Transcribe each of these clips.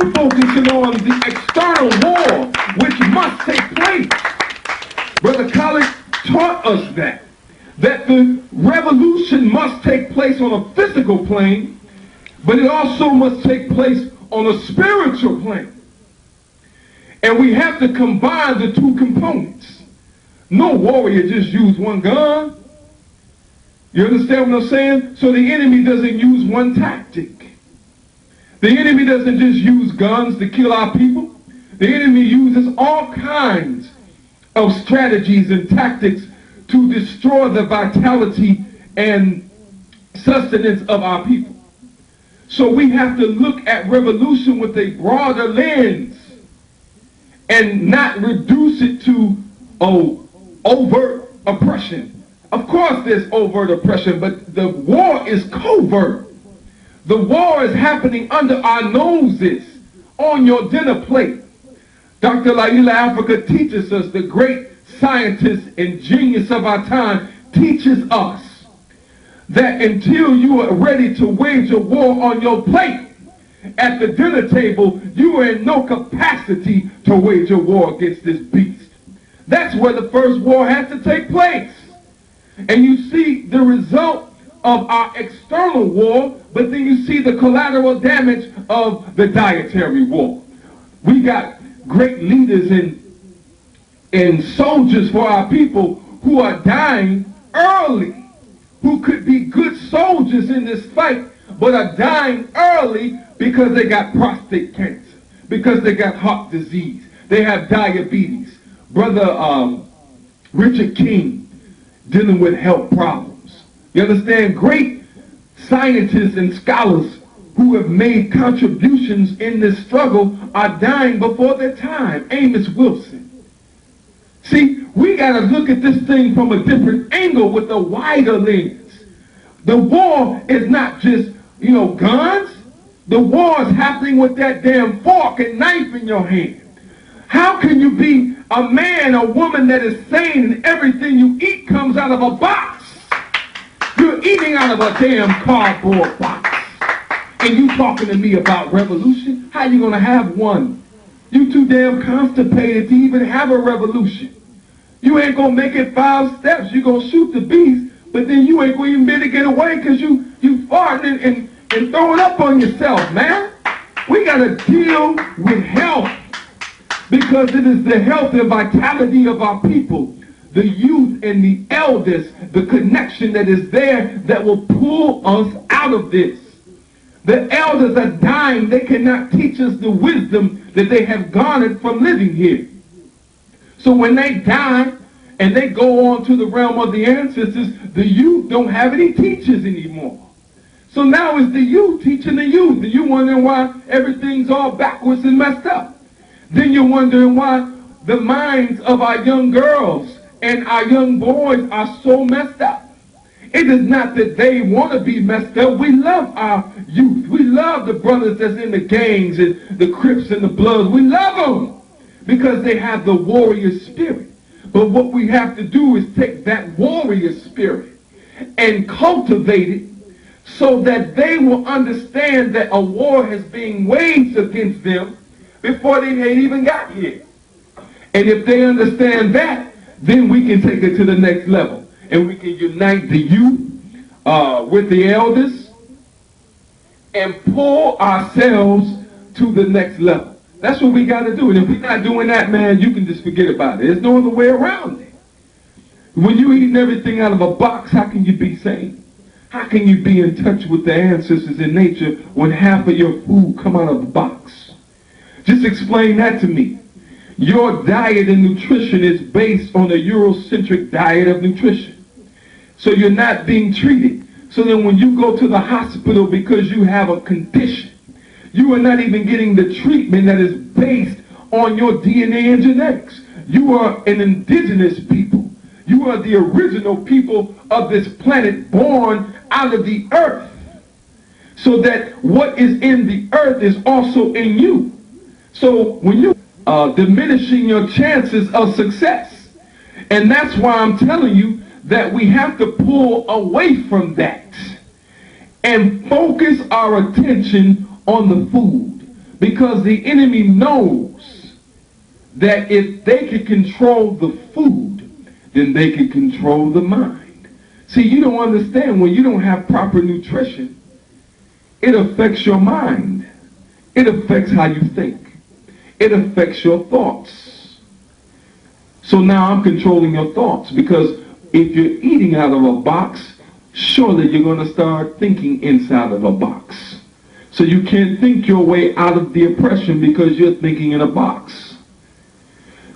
We're focusing on the external war, which must take place. Brother College taught us that the revolution must take place on a physical plane, but it also must take place on a spiritual plane. And we have to combine the two components. No warrior just use one gun. You understand what I'm saying? So the enemy doesn't use one tactic. The enemy doesn't just use guns to kill our people. The enemy uses all kinds of strategies and tactics to destroy the vitality and sustenance of our people. So we have to look at revolution with a broader lens and not reduce it to overt oppression. Of course there's overt oppression, but the war is covert. The war is happening under our noses, on your dinner plate. Dr. Laila Africa teaches us, the great scientist and genius of our time, teaches us that until you are ready to wage a war on your plate, at the dinner table, you are in no capacity to wage a war against this beast. That's where the first war has to take place. And you see the result of our external war, but then you see the collateral damage of the dietary war. We got great leaders and soldiers for our people who are dying early, who could be good soldiers in this fight, but are dying early because they got prostate cancer, because they got heart disease, they have diabetes. Brother Richard King dealing with health problems. You understand? Great scientists and scholars who have made contributions in this struggle are dying before their time. Amos Wilson. See, we got to look at this thing from a different angle with a wider lens. The war is not just, guns. The war is happening with that damn fork and knife in your hand. How can you be a man or woman that is sane and everything you eat comes out of a box? You're eating out of a damn cardboard box. And you talking to me about revolution? How you going to have one? You too damn constipated to even have a revolution. You ain't going to make it 5 steps. You're going to shoot the beast, but then you ain't going to even be able to get away because you farting and throwing up on yourself, man. We got to deal with health because it is the health and vitality of our people, the youth and the elders, the connection that is there that will pull us out of this. The elders are dying. They cannot teach us the wisdom that they have garnered from living here. So when they die and they go on to the realm of the ancestors, the youth don't have any teachers anymore. So now it's the youth teaching the youth. And you're wondering why everything's all backwards and messed up. Then you're wondering why the minds of our young girls and our young boys are so messed up. It is not that they want to be messed up. We love our youth. We love the brothers that's in the gangs and the Crips and the Bloods. We love them because they have the warrior spirit. But what we have to do is take that warrior spirit and cultivate it so that they will understand that a war has been waged against them before they had even got here. And if they understand that, then we can take it to the next level. And we can unite the youth with the elders and pull ourselves to the next level. That's what we got to do. And if we're not doing that, man, you can just forget about it. There's no other way around it. When you're eating everything out of a box, how can you be sane? How can you be in touch with the ancestors in nature when half of your food come out of the box? Just explain that to me. Your diet and nutrition is based on a Eurocentric diet of nutrition. So you're not being treated. So then when you go to the hospital because you have a condition, you are not even getting the treatment that is based on your DNA and genetics. You are an indigenous people. You are the original people of this planet born out of the earth. So that what is in the earth is also in you. So when you diminishing your chances of success. And that's why I'm telling you that we have to pull away from that and focus our attention on the food. Because the enemy knows that if they can control the food, then they can control the mind. See, you don't understand, when you don't have proper nutrition, it affects your mind. It affects how you think. It affects your thoughts. So now I'm controlling your thoughts, because if you're eating out of a box, surely you're going to start thinking inside of a box. So you can't think your way out of the oppression because you're thinking in a box.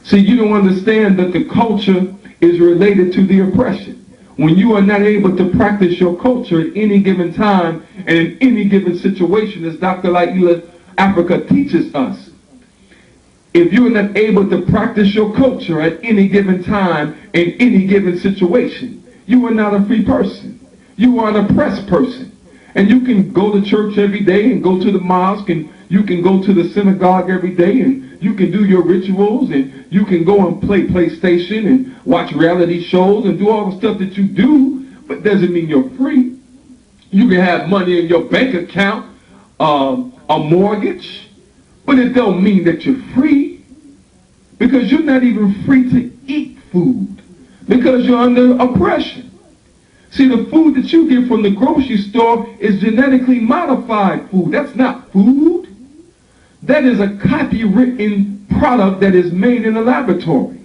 See, you don't understand that the culture is related to the oppression. When you are not able to practice your culture at any given time and in any given situation, as Dr. Laila Africa teaches us, if you are not able to practice your culture at any given time in any given situation, you are not a free person. You are an oppressed person. And you can go to church every day and go to the mosque, and you can go to the synagogue every day, and you can do your rituals, and you can go and play PlayStation and watch reality shows and do all the stuff that you do, but doesn't mean you're free. You can have money in your bank account, a mortgage, but it don't mean that you're free, because you're not even free to eat food because you're under oppression. See, the food that you get from the grocery store is genetically modified food. That's not food. That is a copywritten product that is made in a laboratory.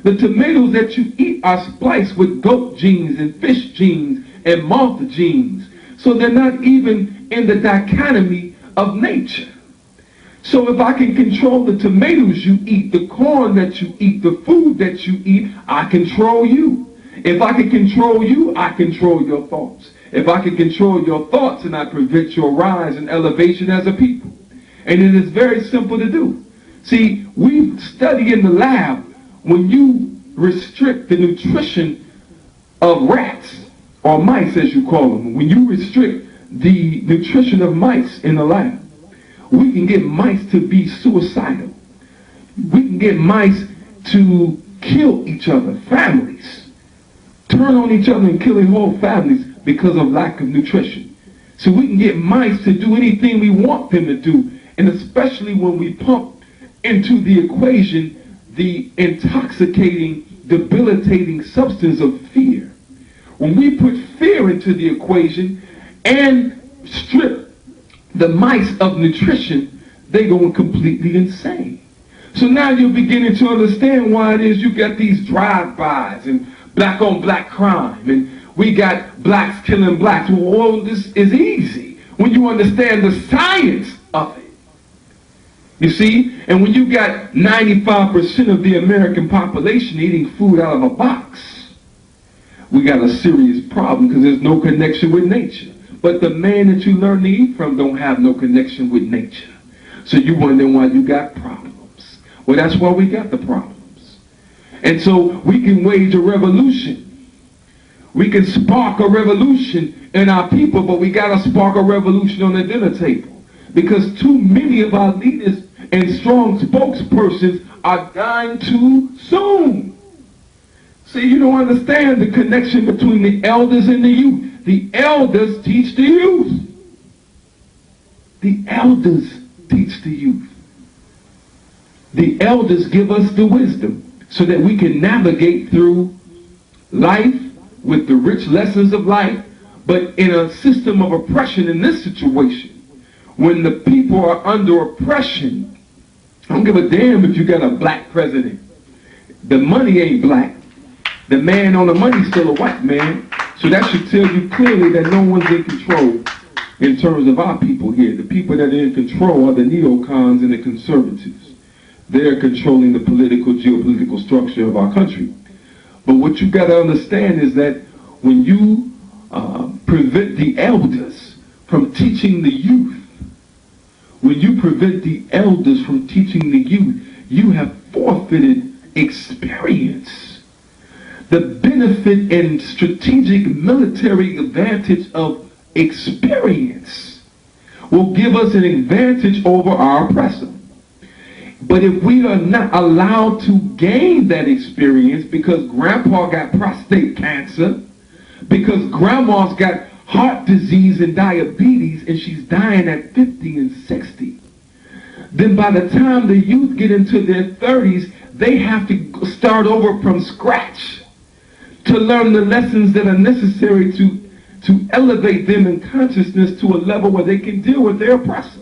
The tomatoes that you eat are spliced with goat genes and fish genes and moth genes. So they're not even in the dichotomy of nature. So if I can control the tomatoes you eat, the corn that you eat, the food that you eat, I control you. If I can control you, I control your thoughts. If I can control your thoughts, and I prevent your rise and elevation as a people. And it is very simple to do. See, we study in the lab, when you restrict the nutrition of rats, or mice as you call them, when you restrict the nutrition of mice in the lab, we can get mice to be suicidal. We can get mice to kill each other, families. Turn on each other and kill their whole families because of lack of nutrition. So we can get mice to do anything we want them to do, and especially when we pump into the equation the intoxicating, debilitating substance of fear. When we put fear into the equation and strip the mice of nutrition, they go completely insane. So now you're beginning to understand why it is you got these drive-bys and black on black crime, and we got blacks killing blacks. Well, this is easy when you understand the science of it. You see? And when you got 95% of the American population eating food out of a box, we got a serious problem, because there's no connection with nature. But the man that you learn to eat from don't have no connection with nature. So you wonder why you got problems. Well, that's why we got the problems. And so we can wage a revolution. We can spark a revolution in our people, but we got to spark a revolution on the dinner table. Because too many of our leaders and strong spokespersons are dying too soon. See, you don't understand the connection between the elders and the youth. The elders teach the youth. The elders teach the youth. The elders give us the wisdom so that we can navigate through life with the rich lessons of life, but in a system of oppression. In this situation, when the people are under oppression, I don't give a damn if you got a black president. The money ain't black. The man on the money is still a white man. So that should tell you clearly that no one's in control in terms of our people here. The people that are in control are the neocons and the conservatives. They're controlling the political, geopolitical structure of our country. But what you got to understand is that when you prevent the elders from teaching the youth, when you prevent the elders from teaching the youth, you have forfeited experience. The benefit and strategic military advantage of experience will give us an advantage over our oppressor. But if we are not allowed to gain that experience, because grandpa got prostate cancer, because grandma's got heart disease and diabetes, and she's dying at 50 and 60, then by the time the youth get into their 30s, they have to start over from scratch to learn the lessons that are necessary to elevate them in consciousness to a level where they can deal with their oppressor.